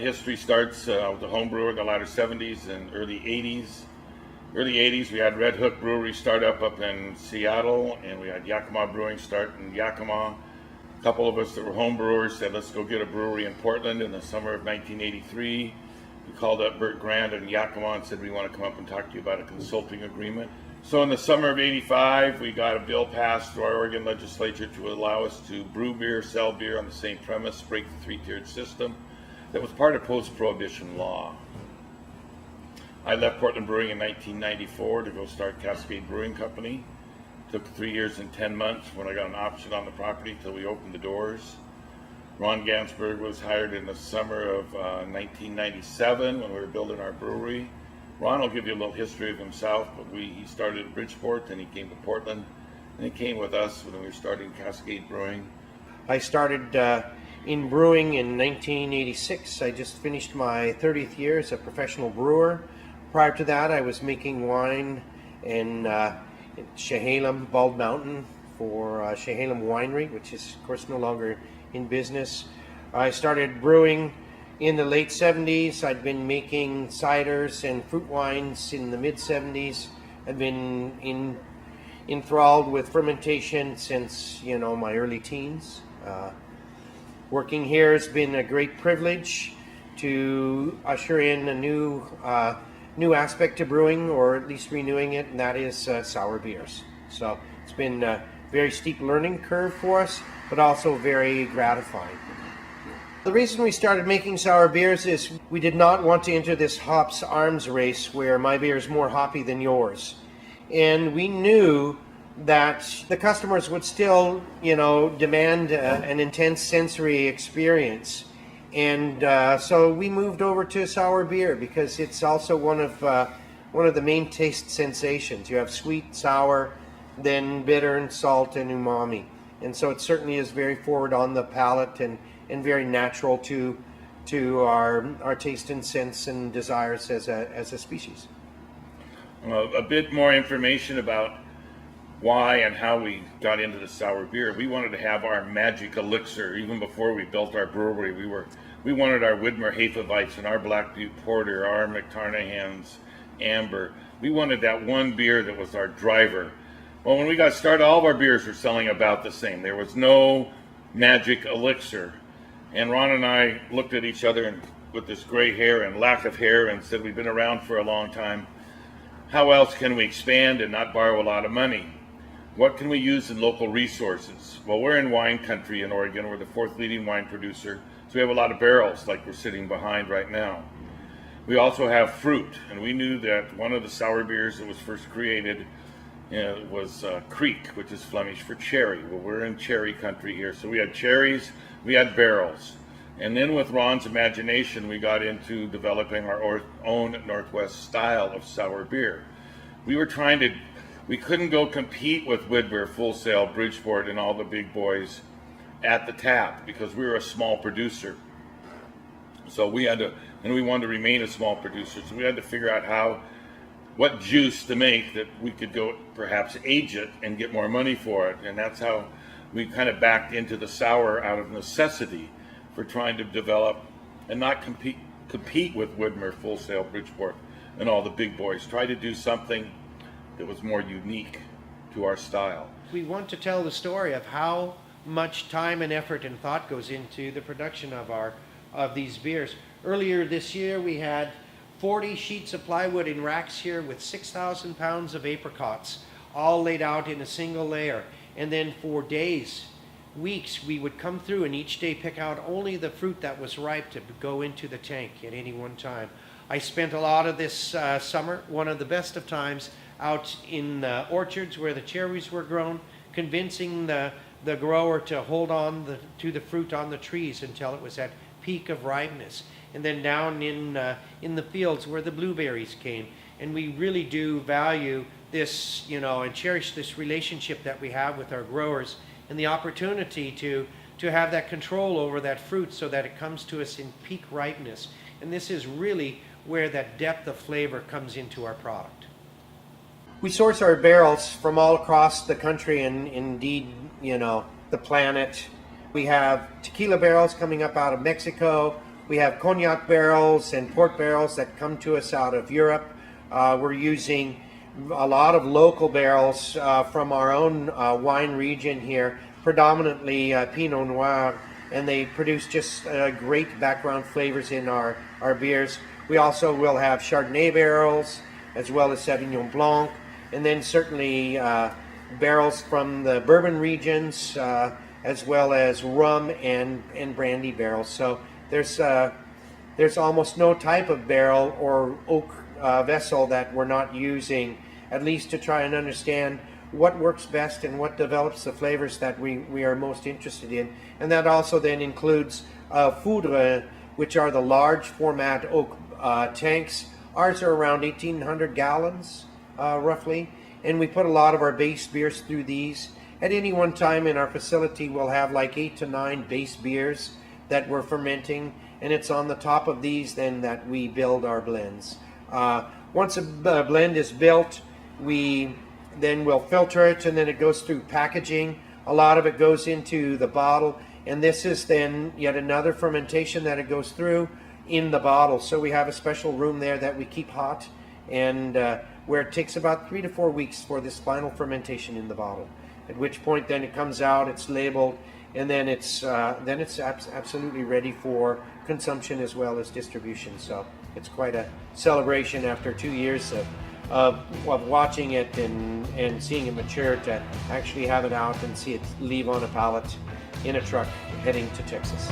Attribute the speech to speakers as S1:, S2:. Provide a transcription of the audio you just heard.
S1: history starts with the home brewer in the latter 70s and early 80s. Early 80s, we had Red Hook Brewery start up in Seattle, and we had Yakima Brewing start in Yakima. A couple of us that were home brewers said, let's go get a brewery in Portland in the summer of 1983. We called up Bert Grant in Yakima and said, we want to come up and talk to you about a consulting agreement. So in the summer of 85, we got a bill passed through our Oregon legislature to allow us to brew beer, sell beer on the same premise, break the three-tiered system that was part of post-prohibition law. I left Portland Brewing in 1994 to go start Cascade Brewing Company. Took 3 years and 10 months when I got an option on the property till we opened the doors. Ron Gansberg was hired in the summer of 1997 when we were building our brewery. Ron will give you a little history of himself, but he started in Bridgeport, then he came to Portland, and he came with us when we were starting Cascade Brewing.
S2: I started in brewing in 1986. I just finished my 30th year as a professional brewer. Prior to that, I was making wine in Chehalem, Bald Mountain for Chehalem Winery, which is, of course, no longer in business. I started brewing in the late 70s. I'd been making ciders and fruit wines in the mid-70s. I've been enthralled with fermentation since, my early teens. Working here has been a great privilege to usher in a new aspect to brewing, or at least renewing it, and that is sour beers. So it's been a very steep learning curve for us, but also very gratifying. The reason we started making sour beers is we did not want to enter this hops arms race where my beer is more hoppy than yours. And we knew that the customers would still, demand an intense sensory experience. And so we moved over to sour beer because it's also one of the main taste sensations. You have sweet, sour, then bitter and salt and umami. And so it certainly is very forward on the palate and very natural to our taste and sense and desires as a species.
S1: A bit more information about why and how we got into the sour beer. We wanted to have our magic elixir. Even before we built our brewery, we wanted our Widmer Hefeweizen and our Black Butte Porter, our McTarnahan's Amber. We wanted that one beer that was our driver. Well, when we got started, all of our beers were selling about the same. There was no magic elixir. And Ron and I looked at each other with this gray hair and lack of hair and said, we've been around for a long time. How else can we expand and not borrow a lot of money? What can we use in local resources? Well, we're in wine country in Oregon. We're the fourth leading wine producer. So we have a lot of barrels like we're sitting behind right now. We also have fruit. And we knew that one of the sour beers that was first created was Creek, which is Flemish for cherry. Well, we're in cherry country here. So we had cherries, we had barrels. And then with Ron's imagination, we got into developing our own Northwest style of sour beer. We couldn't go compete with Widmer, Full Sail, Bridgeport, and all the big boys at the tap because we were a small producer. So we wanted to remain a small producer. So we had to figure out what juice to make that we could go perhaps age it and get more money for it. And that's how we kind of backed into the sour out of necessity for trying to develop and not compete with Widmer, Full Sail, Bridgeport, and all the big boys. Try to do something that was more unique to our style.
S2: We want to tell the story of how much time and effort and thought goes into the production of these beers. Earlier this year, we had 40 sheets of plywood in racks here with 6,000 pounds of apricots, all laid out in a single layer. And then for days, weeks, we would come through and each day pick out only the fruit that was ripe to go into the tank at any one time. I spent a lot of this summer, one of the best of times, out in the orchards where the cherries were grown, convincing the grower to hold on to the fruit on the trees until it was at peak of ripeness. And then down in the fields where the blueberries came. And we really do value this, and cherish this relationship that we have with our growers and the opportunity to have that control over that fruit so that it comes to us in peak ripeness. And this is really where that depth of flavor comes into our product. We source our barrels from all across the country and indeed, the planet. We have tequila barrels coming up out of Mexico. We have cognac barrels and port barrels that come to us out of Europe. We're using a lot of local barrels from our own wine region here, predominantly Pinot Noir, and they produce just great background flavors in our beers. We also will have Chardonnay barrels as well as Sauvignon Blanc, and then certainly barrels from the bourbon regions as well as rum and brandy barrels. So there's almost no type of barrel or oak vessel that we're not using, at least to try and understand what works best and what develops the flavors that we are most interested in. And that also then includes foudre, which are the large format oak tanks. Ours are around 1,800 gallons roughly, and we put a lot of our base beers through these. At any one time in our facility we'll have like 8 to 9 base beers that we're fermenting, and it's on the top of these then that we build our blends. Once a blend is built, we then will filter it, and then it goes through packaging. A lot of it goes into the bottle, and this is then yet another fermentation that it goes through in the bottle. So we have a special room there that we keep hot, and where it takes about 3 to 4 weeks for this final fermentation in the bottle. At which point then it comes out, it's labeled, and then it's absolutely ready for consumption as well as distribution. So it's quite a celebration after 2 years of watching it and seeing it mature, to actually have it out and see it leave on a pallet in a truck heading to Texas.